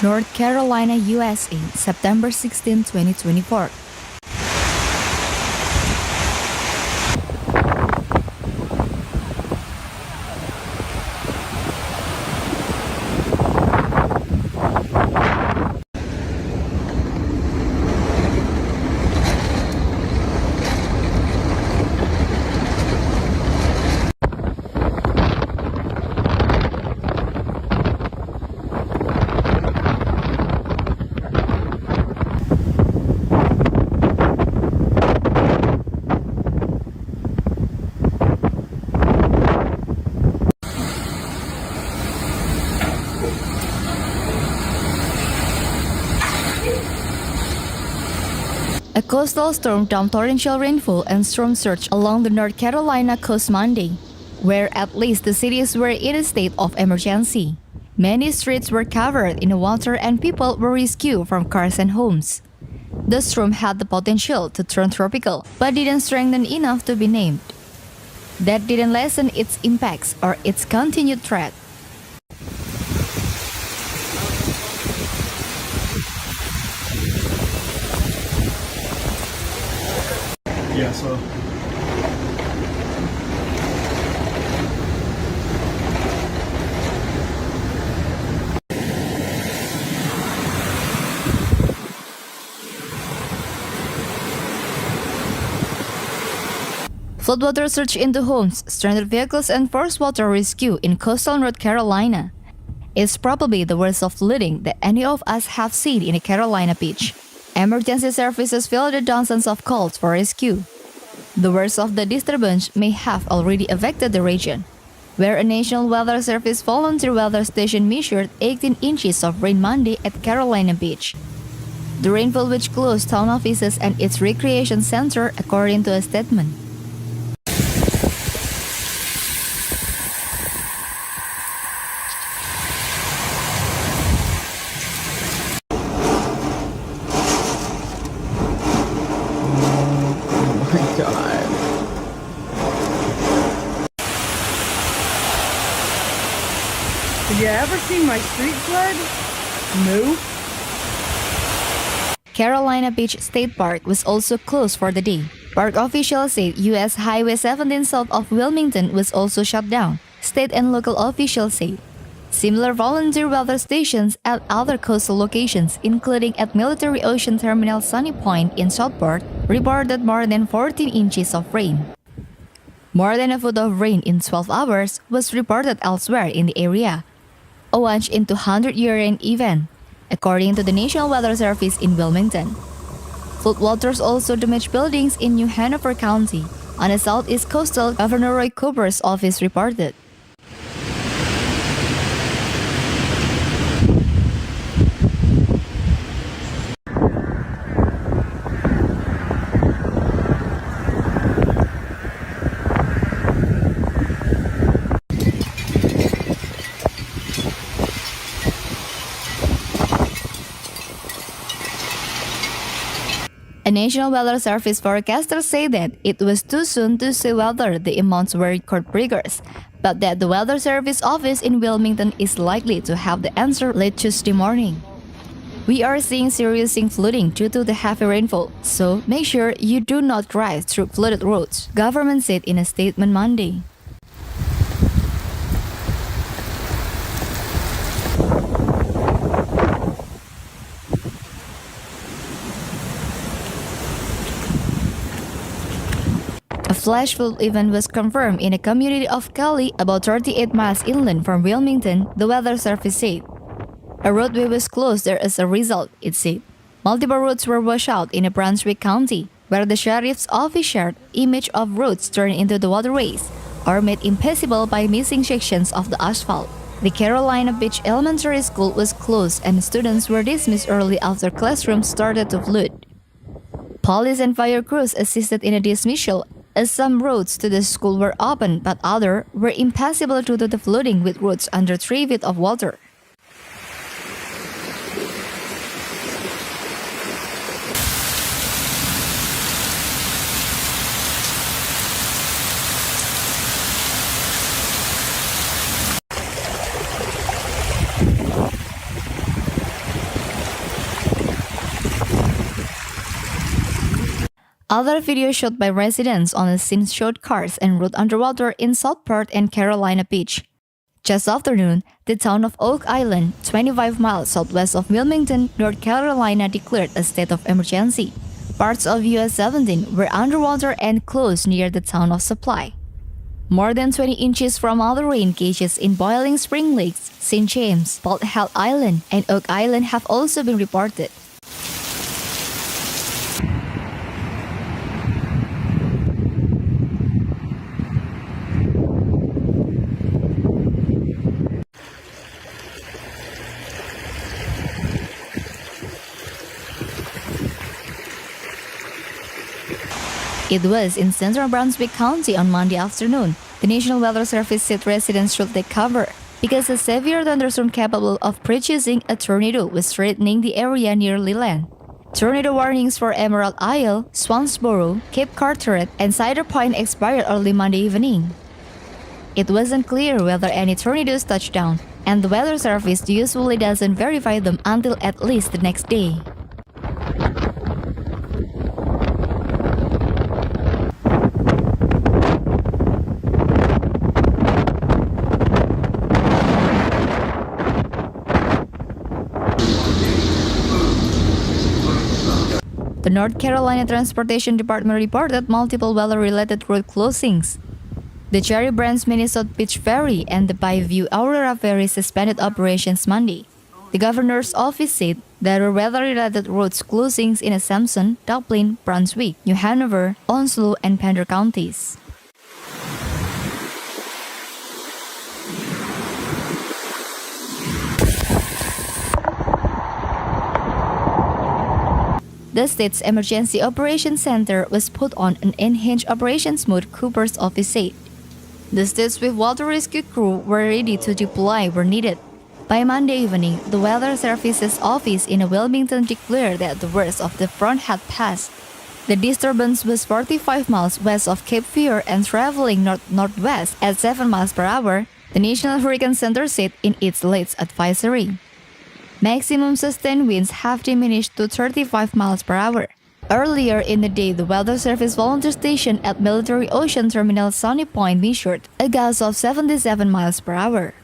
North Carolina, USA, September 16, 2024. A coastal storm dumped torrential rainfall and storm surge along the North Carolina coast Monday, where at least the cities were in a state of emergency. Many streets were covered in water and people were rescued from cars and homes. The storm had the potential to turn tropical, but didn't strengthen enough to be named. That didn't lessen its impacts or its continued threat. Yeah, so Floodwater surged into homes, stranded vehicles, and forced water rescue in coastal North Carolina. It's probably the worst of flooding that any of us have seen in a Carolina beach. Emergency services fielded dozens of calls for rescue. The worst of the disturbance may have already affected the region, where a National Weather Service volunteer weather station measured 18 inches of rain Monday at Carolina Beach. The rainfall which closed town offices and its recreation center, according to a statement. oh my god. Have you ever seen my street flood? No. Carolina Beach State Park was also closed for the day. Park officials said U.S. Highway 17 south of Wilmington was also shut down, state and local officials said. Similar volunteer weather stations at other coastal locations, including at Military Ocean Terminal Sunny Point in Southport, reported more than 14 inches of rain. More than a foot of rain in 12 hours was reported elsewhere in the area, a once in 200-year rain event, according to the National Weather Service in Wilmington. Floodwaters also damaged buildings in New Hanover County. On the southeast coastal, Governor Roy Cooper's office reported. A National Weather Service forecaster said that it was too soon to say whether the amounts were record breakers, but that the Weather Service office in Wilmington is likely to have the answer late Tuesday morning. We are seeing serious flooding due to the heavy rainfall, so make sure you do not drive through flooded roads, government said in a statement Monday. A flash flood event was confirmed in a community of Cali about 38 miles inland from Wilmington, the Weather Service said. A roadway was closed there as a result, it said. Multiple roads were washed out in Brunswick County, where the sheriff's office shared image of roads turned into the waterways or made impassable by missing sections of the asphalt. The Carolina Beach Elementary School was closed and students were dismissed early after classrooms started to flood. Police and fire crews assisted in a dismissal as some roads to the school were open but others were impassable due to the flooding with roads under 3 feet of water. Other videos shot by residents on the scene showed cars en route underwater in Southport and Carolina Beach. Just after noon, the town of Oak Island, 25 miles southwest of Wilmington, North Carolina, declared a state of emergency. Parts of US 17 were underwater and close near the town of Supply. More than 20 inches from other rain gauges in Boiling Spring Lakes, St. James, Bald Head Island, and Oak Island have also been reported. It was in central Brunswick County on Monday afternoon. The National Weather Service said residents should take cover because a severe thunderstorm capable of producing a tornado was threatening the area near Leland. Tornado warnings for Emerald Isle, Swansboro, Cape Carteret, and Cedar Point expired early Monday evening. It wasn't clear whether any tornadoes touched down, and the Weather Service usually doesn't verify them until at least the next day. The North Carolina Transportation Department reported multiple weather-related road closings. The Cherry Branch Minnesota Beach Ferry and the Bayview Aurora Ferry suspended operations Monday. The governor's office said there were weather-related road closings in Sampson, Dublin, Brunswick, New Hanover, Onslow, and Pender counties. The state's Emergency Operations Center was put on an enhanced operations mode, Cooper's office said. The state's swift-water rescue crew were ready to deploy where needed. By Monday evening, the Weather Service's office in Wilmington declared that the worst of the front had passed. The disturbance was 45 miles west of Cape Fear and traveling north-northwest at 7 miles per hour, the National Hurricane Center said in its latest advisory. Maximum sustained winds have diminished to 35 miles per hour. Earlier in the day, the Weather Service volunteer station at Military Ocean Terminal Sunny Point measured a gust of 77 miles per hour.